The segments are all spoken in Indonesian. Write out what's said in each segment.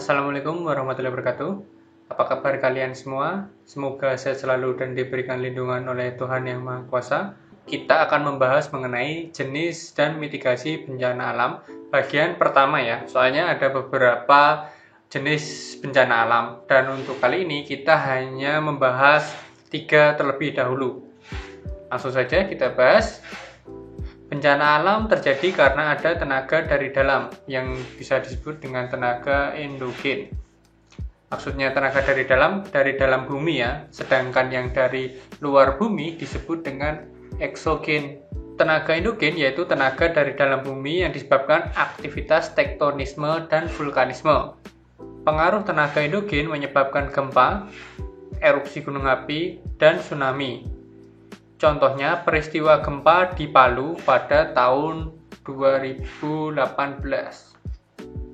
Assalamualaikum warahmatullahi wabarakatuh. Apa kabar kalian semua? Semoga sehat selalu dan diberikan lindungan oleh Tuhan Yang Maha Kuasa. Kita akan membahas mengenai jenis dan mitigasi bencana alam bagian pertama ya. Soalnya ada beberapa jenis bencana alam dan untuk kali ini kita hanya membahas 3 terlebih dahulu. Langsung saja kita bahas. Bencana alam terjadi karena ada tenaga dari dalam yang bisa disebut dengan tenaga endogen. Maksudnya tenaga dari dalam bumi ya, sedangkan yang dari luar bumi disebut dengan eksogen. Tenaga endogen yaitu tenaga dari dalam bumi yang disebabkan aktivitas tektonisme dan vulkanisme. Pengaruh tenaga endogen menyebabkan gempa, erupsi gunung api, dan tsunami. Contohnya peristiwa gempa di Palu pada tahun 2018.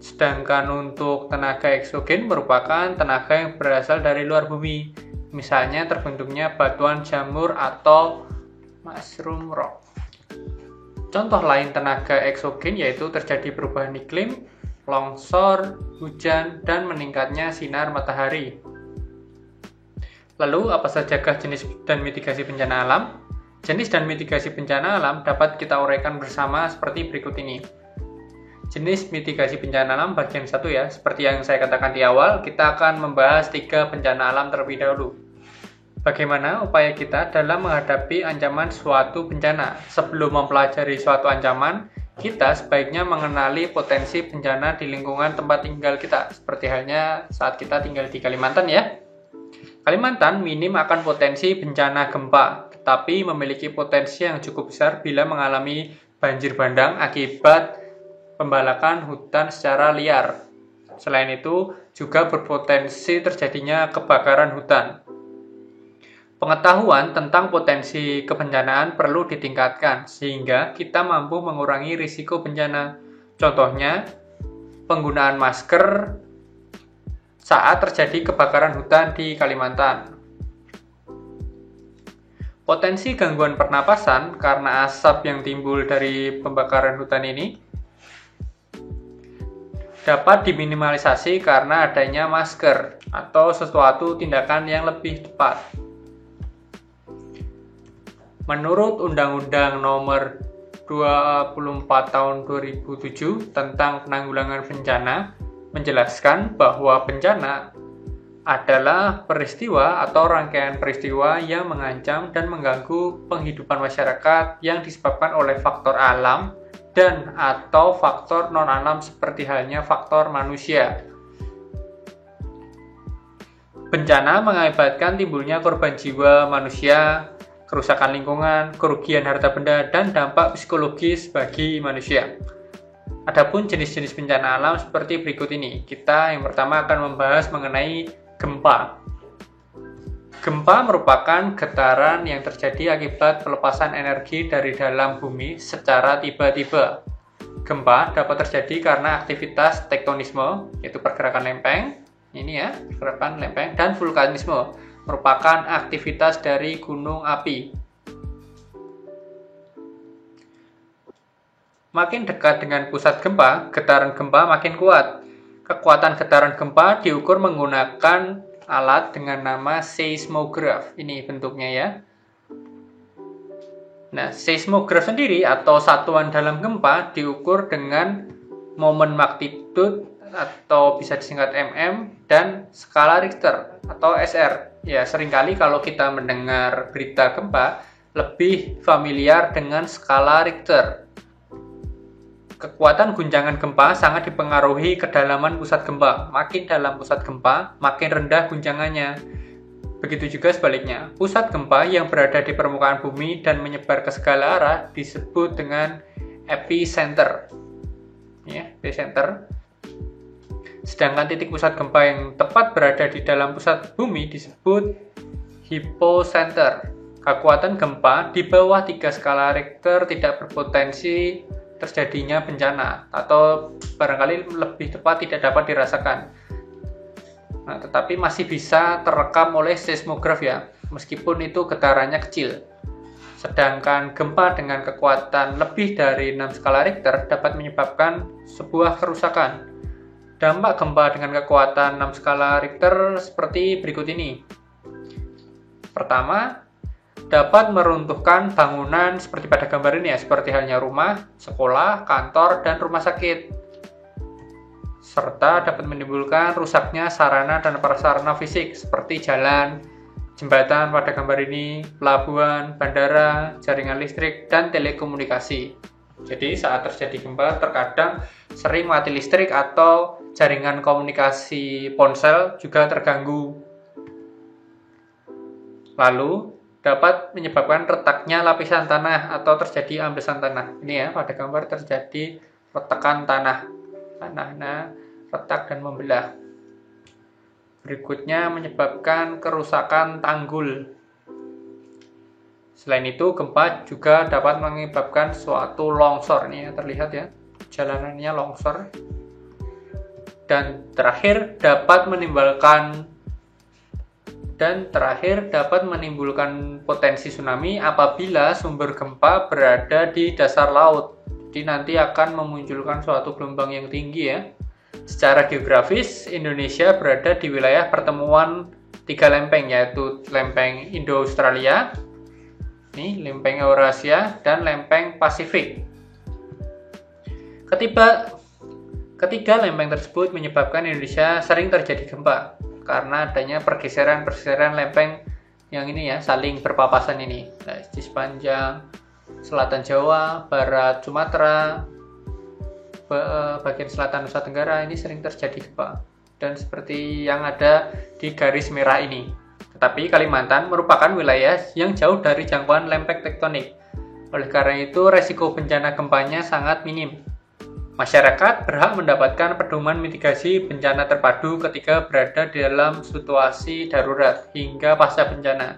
Sedangkan untuk tenaga eksogen merupakan tenaga yang berasal dari luar bumi. Misalnya terbentuknya batuan jamur atau mushroom rock. Contoh lain tenaga eksogen yaitu terjadi perubahan iklim, longsor, hujan, dan meningkatnya sinar matahari. Lalu, apa sajakah jenis dan mitigasi bencana alam? Jenis dan mitigasi bencana alam dapat kita uraikan bersama seperti berikut ini. Jenis mitigasi bencana alam bagian 1 ya, seperti yang saya katakan di awal, kita akan membahas 3 bencana alam terlebih dahulu. Bagaimana upaya kita dalam menghadapi ancaman suatu bencana? Sebelum mempelajari suatu ancaman, kita sebaiknya mengenali potensi bencana di lingkungan tempat tinggal kita, seperti halnya saat kita tinggal di Kalimantan ya. Kalimantan minim akan potensi bencana gempa, tetapi memiliki potensi yang cukup besar bila mengalami banjir bandang akibat pembalakan hutan secara liar. Selain itu, juga berpotensi terjadinya kebakaran hutan. Pengetahuan tentang potensi kebencanaan perlu ditingkatkan, sehingga kita mampu mengurangi risiko bencana. Contohnya, penggunaan masker saat terjadi kebakaran hutan di Kalimantan. Potensi gangguan pernapasan karena asap yang timbul dari pembakaran hutan ini dapat diminimalisasi karena adanya masker atau sesuatu tindakan yang lebih tepat. Menurut Undang-Undang Nomor 24 Tahun 2007 tentang penanggulangan bencana, menjelaskan bahwa bencana adalah peristiwa atau rangkaian peristiwa yang mengancam dan mengganggu penghidupan masyarakat yang disebabkan oleh faktor alam dan atau faktor non-alam seperti halnya faktor manusia. Bencana mengakibatkan timbulnya korban jiwa manusia, kerusakan lingkungan, kerugian harta benda, dan dampak psikologis bagi manusia. Adapun jenis-jenis bencana alam seperti berikut ini. Kita yang pertama akan membahas mengenai gempa. Gempa merupakan getaran yang terjadi akibat pelepasan energi dari dalam bumi secara tiba-tiba. Gempa dapat terjadi karena aktivitas tektonisme, yaitu pergerakan lempeng, ini ya, pergerakan lempeng, dan vulkanisme, merupakan aktivitas dari gunung api. Makin dekat dengan pusat gempa, getaran gempa makin kuat. Kekuatan getaran gempa diukur menggunakan alat dengan nama seismograf. Ini bentuknya ya. Nah, seismograf sendiri atau satuan dalam gempa diukur dengan momen magnitude atau bisa disingkat mm dan skala Richter atau SR. Ya, seringkali kalau kita mendengar berita gempa lebih familiar dengan skala Richter. Kekuatan guncangan gempa sangat dipengaruhi kedalaman pusat gempa. Makin dalam pusat gempa, makin rendah guncangannya. Begitu juga sebaliknya. Pusat gempa yang berada di permukaan bumi dan menyebar ke segala arah disebut dengan epicenter. Ya, epicenter. Sedangkan titik pusat gempa yang tepat berada di dalam pusat bumi disebut hypocenter. Kekuatan gempa di bawah 3 skala Richter tidak berpotensi terjadinya bencana atau barangkali lebih tepat tidak dapat dirasakan. Nah, tetapi masih bisa terekam oleh seismograf ya, meskipun itu getarannya kecil. Sedangkan gempa dengan kekuatan lebih dari 6 skala Richter dapat menyebabkan sebuah kerusakan. Dampak gempa dengan kekuatan 6 skala Richter seperti berikut ini. Pertama, dapat meruntuhkan bangunan seperti pada gambar ini ya, seperti halnya rumah, sekolah, kantor, dan rumah sakit. Serta dapat menimbulkan rusaknya sarana dan prasarana fisik seperti jalan, jembatan pada gambar ini, pelabuhan, bandara, jaringan listrik, dan telekomunikasi. Jadi saat terjadi gempa terkadang sering mati listrik atau jaringan komunikasi ponsel juga terganggu. Lalu dapat menyebabkan retaknya lapisan tanah atau terjadi ambesan tanah. Ini ya, pada gambar terjadi retakan tanah. Tanahnya retak dan membelah. Berikutnya menyebabkan kerusakan tanggul. Selain itu, gempa juga dapat menyebabkan suatu longsor. Ini ya, terlihat ya, jalanannya longsor. Dan terakhir dapat menimbulkan potensi tsunami apabila sumber gempa berada di dasar laut. Jadi nanti akan memunculkan suatu gelombang yang tinggi ya. Secara geografis, Indonesia berada di wilayah pertemuan 3 lempeng, yaitu lempeng Indo-Australia, ini lempeng Eurasia, dan lempeng Pasifik. Ketiga lempeng tersebut menyebabkan Indonesia sering terjadi gempa karena adanya pergeseran lempeng yang ini ya, saling berpapasan ini. Nah, di sepanjang selatan Jawa, barat Sumatera, bagian selatan Nusa Tenggara ini sering terjadi gempa. Dan seperti yang ada di garis merah ini. Tetapi Kalimantan merupakan wilayah yang jauh dari jangkauan lempeng tektonik. Oleh karena itu, resiko bencana gempanya sangat minim. Masyarakat berhak mendapatkan pedoman mitigasi bencana terpadu ketika berada dalam situasi darurat hingga pasca bencana.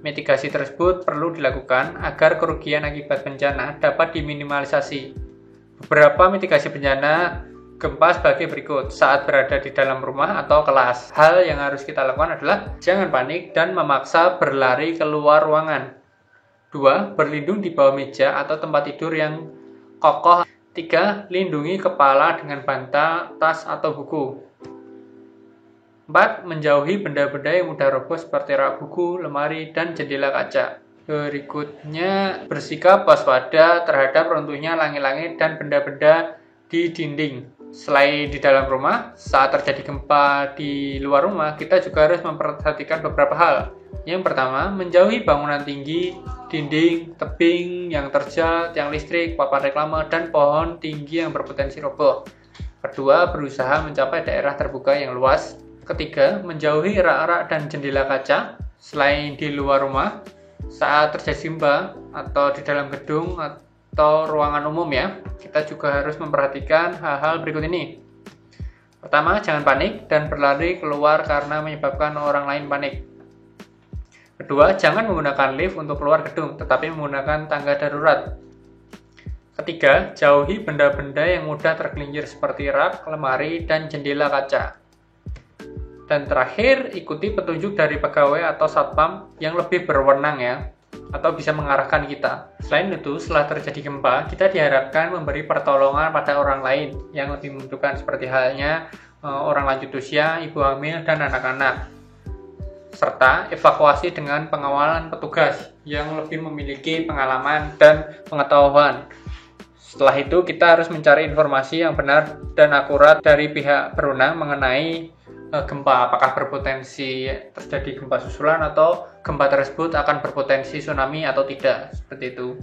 Mitigasi tersebut perlu dilakukan agar kerugian akibat bencana dapat diminimalisasi. Beberapa mitigasi bencana gempa sebagai berikut. Saat berada di dalam rumah atau kelas, hal yang harus kita lakukan adalah jangan panik dan memaksa berlari keluar ruangan. 2. Berlindung di bawah meja atau tempat tidur yang kokoh. 3. Lindungi kepala dengan bantal, tas, atau buku. 4. Menjauhi benda-benda yang mudah roboh seperti rak buku, lemari, dan jendela kaca. Berikutnya, bersikap waspada terhadap runtuhnya langit-langit dan benda-benda di dinding. Selain di dalam rumah, saat terjadi gempa di luar rumah, kita juga harus memperhatikan beberapa hal. Yang pertama, menjauhi bangunan tinggi, dinding, tebing yang terjal, tiang listrik, papan reklame, dan pohon tinggi yang berpotensi roboh. Kedua, berusaha mencapai daerah terbuka yang luas. Ketiga, menjauhi rak-rak dan jendela kaca. Selain di luar rumah, saat terjadi gempa atau di dalam gedung atau ruangan umum ya, kita juga harus memperhatikan hal-hal berikut ini. Pertama, jangan panik dan berlari keluar karena menyebabkan orang lain panik. Kedua, jangan menggunakan lift untuk keluar gedung, tetapi menggunakan tangga darurat. Ketiga, jauhi benda-benda yang mudah tergelincir seperti rak, lemari, dan jendela kaca. Dan terakhir, ikuti petunjuk dari pegawai atau satpam yang lebih berwenang ya, atau bisa mengarahkan kita. Selain itu, setelah terjadi gempa, kita diharapkan memberi pertolongan pada orang lain yang lebih membutuhkan, seperti halnya orang lanjut usia, ibu hamil, dan anak-anak. Serta evakuasi dengan pengawalan petugas yang lebih memiliki pengalaman dan pengetahuan. Setelah itu, kita harus mencari informasi yang benar dan akurat dari pihak berwenang mengenai gempa, apakah berpotensi terjadi gempa susulan atau gempa tersebut akan berpotensi tsunami atau tidak, seperti itu.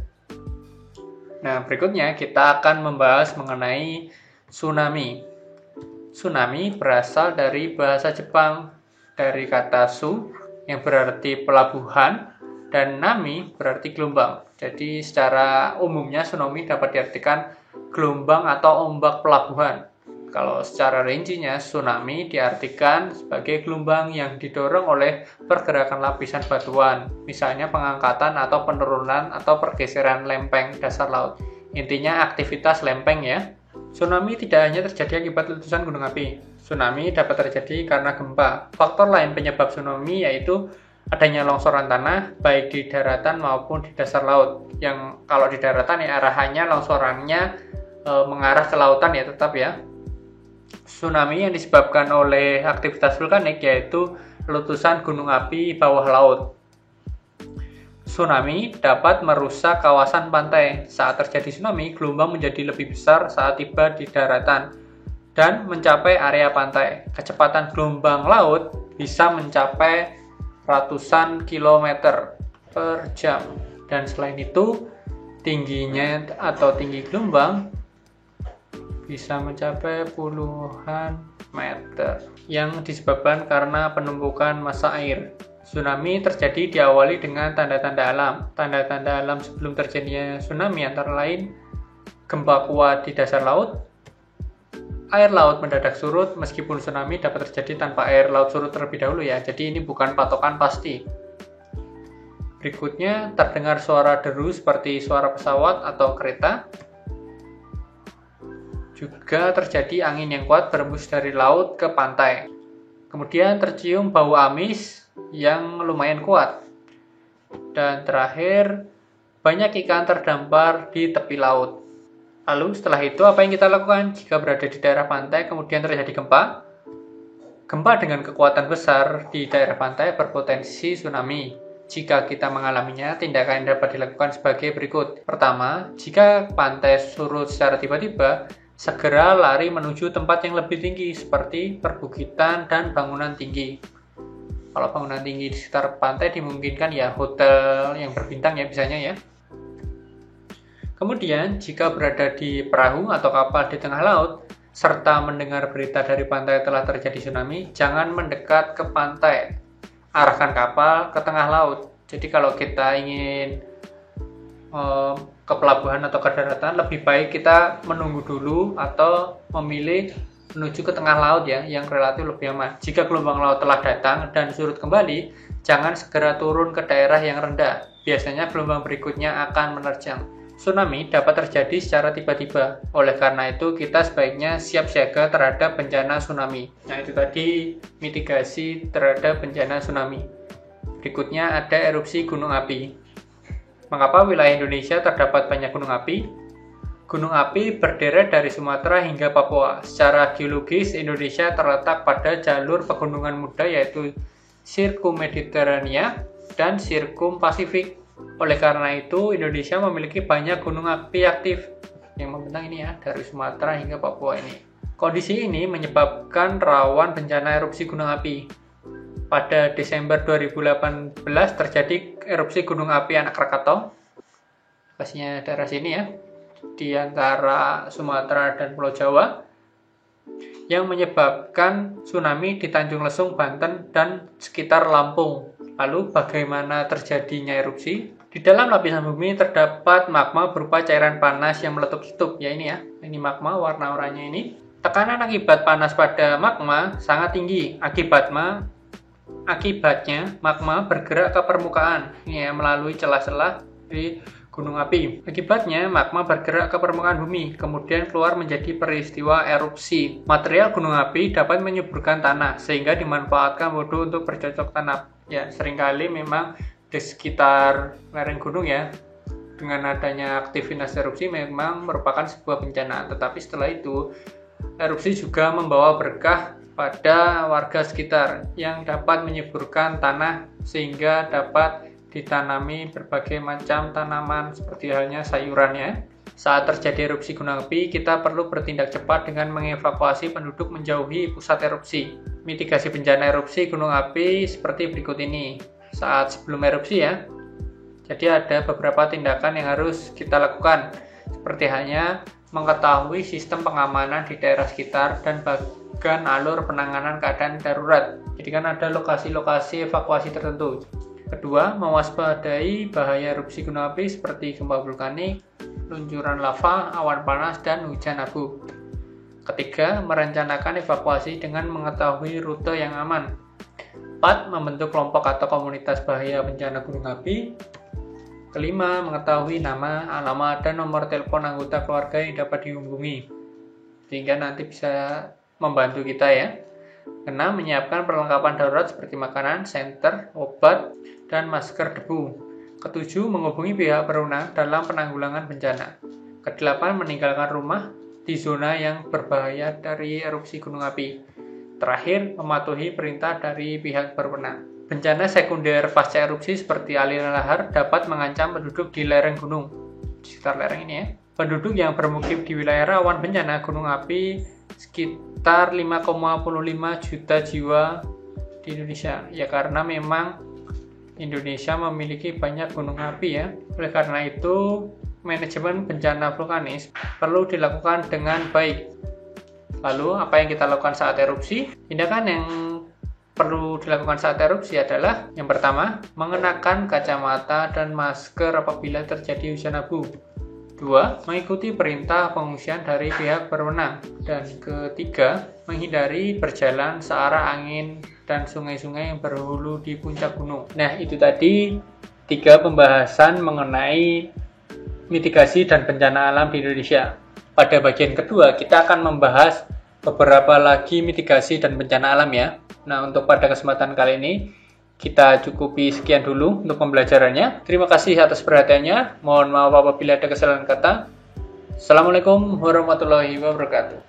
Nah, berikutnya kita akan membahas mengenai tsunami. Tsunami berasal dari bahasa Jepang, dari kata su yang berarti pelabuhan dan nami berarti gelombang. Jadi secara umumnya tsunami dapat diartikan gelombang atau ombak pelabuhan. Kalau secara rincinya, tsunami diartikan sebagai gelombang yang didorong oleh pergerakan lapisan batuan, misalnya pengangkatan atau penurunan atau pergeseran lempeng dasar laut. Intinya aktivitas lempeng ya. Tsunami tidak hanya terjadi akibat letusan gunung api. Tsunami dapat terjadi karena gempa. Faktor lain penyebab tsunami yaitu adanya longsoran tanah, baik di daratan maupun di dasar laut. Yang kalau di daratan ya arahannya longsorannya mengarah ke lautan ya tetap ya. Tsunami yang disebabkan oleh aktivitas vulkanik yaitu letusan gunung api bawah laut. Tsunami dapat merusak kawasan pantai. Saat terjadi tsunami, gelombang menjadi lebih besar saat tiba di daratan dan mencapai area pantai. Kecepatan gelombang laut bisa mencapai ratusan kilometer per jam. Dan selain itu, tingginya atau tinggi gelombang bisa mencapai puluhan meter yang disebabkan karena penumpukan massa air. Tsunami terjadi diawali dengan tanda-tanda alam. Tanda-tanda alam sebelum terjadinya tsunami antara lain gempa kuat di dasar laut, air laut mendadak surut. Meskipun tsunami dapat terjadi tanpa air laut surut terlebih dahulu ya, jadi ini bukan patokan pasti. Berikutnya, terdengar suara deru seperti suara pesawat atau kereta. Juga terjadi angin yang kuat berembus dari laut ke pantai. Kemudian tercium bau amis yang lumayan kuat. Dan terakhir, banyak ikan terdampar di tepi laut. Lalu setelah itu apa yang kita lakukan jika berada di daerah pantai kemudian terjadi gempa? Gempa dengan kekuatan besar di daerah pantai berpotensi tsunami. Jika kita mengalaminya, tindakan yang dapat dilakukan sebagai berikut. Pertama, jika pantai surut secara tiba-tiba, segera lari menuju tempat yang lebih tinggi seperti perbukitan dan bangunan tinggi. Kalau bangunan tinggi di sekitar pantai dimungkinkan ya hotel yang berbintang ya biasanya ya. Kemudian jika berada di perahu atau kapal di tengah laut serta mendengar berita dari pantai telah terjadi tsunami, jangan mendekat ke pantai. Arahkan kapal ke tengah laut. Jadi kalau kita ingin ke pelabuhan atau ke daratan, lebih baik kita menunggu dulu atau memilih menuju ke tengah laut ya, yang relatif lebih aman. Jika gelombang laut telah datang dan surut kembali, jangan segera turun ke daerah yang rendah. Biasanya gelombang berikutnya akan menerjang. Tsunami dapat terjadi secara tiba-tiba. Oleh karena itu, kita sebaiknya siap siaga terhadap bencana tsunami. Nah, itu tadi mitigasi terhadap bencana tsunami. Berikutnya ada erupsi gunung api. Mengapa wilayah Indonesia terdapat banyak gunung api? Gunung api berderet dari Sumatera hingga Papua. Secara geologis, Indonesia terletak pada jalur pegunungan muda yaitu Sirkum Mediterania dan Sirkum Pasifik. Oleh karena itu, Indonesia memiliki banyak gunung api aktif yang membentang ini ya, dari Sumatera hingga Papua ini. Kondisi ini menyebabkan rawan bencana erupsi gunung api. Pada Desember 2018 terjadi erupsi gunung api Anak Krakatau. Lokasinya daerah sini ya, di antara Sumatera dan Pulau Jawa, yang menyebabkan tsunami di Tanjung Lesung, Banten, dan sekitar Lampung. Lalu bagaimana terjadinya erupsi? Di dalam lapisan bumi terdapat magma berupa cairan panas yang meletup-letup. Ya ini ya, ini magma warna oranye ini. Tekanan akibat panas pada magma sangat tinggi. Akibatnya magma bergerak ke permukaan ya, melalui celah-celah di gunung api. Akibatnya magma bergerak ke permukaan bumi, kemudian keluar menjadi peristiwa erupsi. Material gunung api dapat menyuburkan tanah sehingga dimanfaatkan wudhu untuk bercocok tanam. Ya, seringkali memang di sekitar lereng gunung ya, dengan adanya aktivitas erupsi memang merupakan sebuah bencana. Tetapi setelah itu, erupsi juga membawa berkah pada warga sekitar yang dapat menyuburkan tanah sehingga dapat ditanami berbagai macam tanaman seperti halnya sayurannya. Saat terjadi erupsi gunung api, kita perlu bertindak cepat dengan mengevakuasi penduduk menjauhi pusat erupsi. Mitigasi bencana erupsi gunung api seperti berikut ini. Saat sebelum erupsi ya. Jadi ada beberapa tindakan yang harus kita lakukan, seperti halnya mengetahui sistem pengamanan di daerah sekitar dan bahkan alur penanganan keadaan darurat. Jadi kan ada lokasi-lokasi evakuasi tertentu. Kedua, mewaspadai bahaya erupsi gunung api seperti gempa vulkanik, luncuran lava, awan panas, dan hujan abu. Ketiga, merencanakan evakuasi dengan mengetahui rute yang aman. 4. Membentuk kelompok atau komunitas bahaya bencana gunung api. Kelima, mengetahui nama, alamat, dan nomor telepon anggota keluarga yang dapat dihubungi, sehingga nanti bisa membantu kita ya. Keenam, menyiapkan perlengkapan darurat seperti makanan, senter, obat, dan masker debu. Ketujuh, menghubungi pihak berwenang dalam penanggulangan bencana. Kedelapan, meninggalkan rumah di zona yang berbahaya dari erupsi gunung api. Terakhir, mematuhi perintah dari pihak berwenang. Bencana sekunder pasca erupsi seperti aliran lahar dapat mengancam penduduk di lereng gunung, di sekitar lereng ini ya. Penduduk yang bermukim di wilayah rawan bencana gunung api sekitar 5,05 juta jiwa di Indonesia. Ya karena memang Indonesia memiliki banyak gunung api ya. Oleh karena itu, manajemen bencana vulkanis perlu dilakukan dengan baik. Lalu, apa yang kita lakukan saat erupsi? Tindakan yang perlu dilakukan saat erupsi adalah yang pertama, mengenakan kacamata dan masker apabila terjadi hujan abu. 2. Mengikuti perintah pengungsian dari pihak berwenang. Dan ketiga, menghindari berjalan searah angin dan sungai-sungai yang berhulu di puncak gunung. Nah, itu tadi 3 pembahasan mengenai mitigasi dan bencana alam di Indonesia. Pada bagian kedua, kita akan membahas beberapa lagi mitigasi dan bencana alam ya. Nah, untuk pada kesempatan kali ini, kita cukupi sekian dulu untuk pembelajarannya. Terima kasih atas perhatiannya. Mohon maaf apabila ada kesalahan kata. Assalamualaikum warahmatullahi wabarakatuh.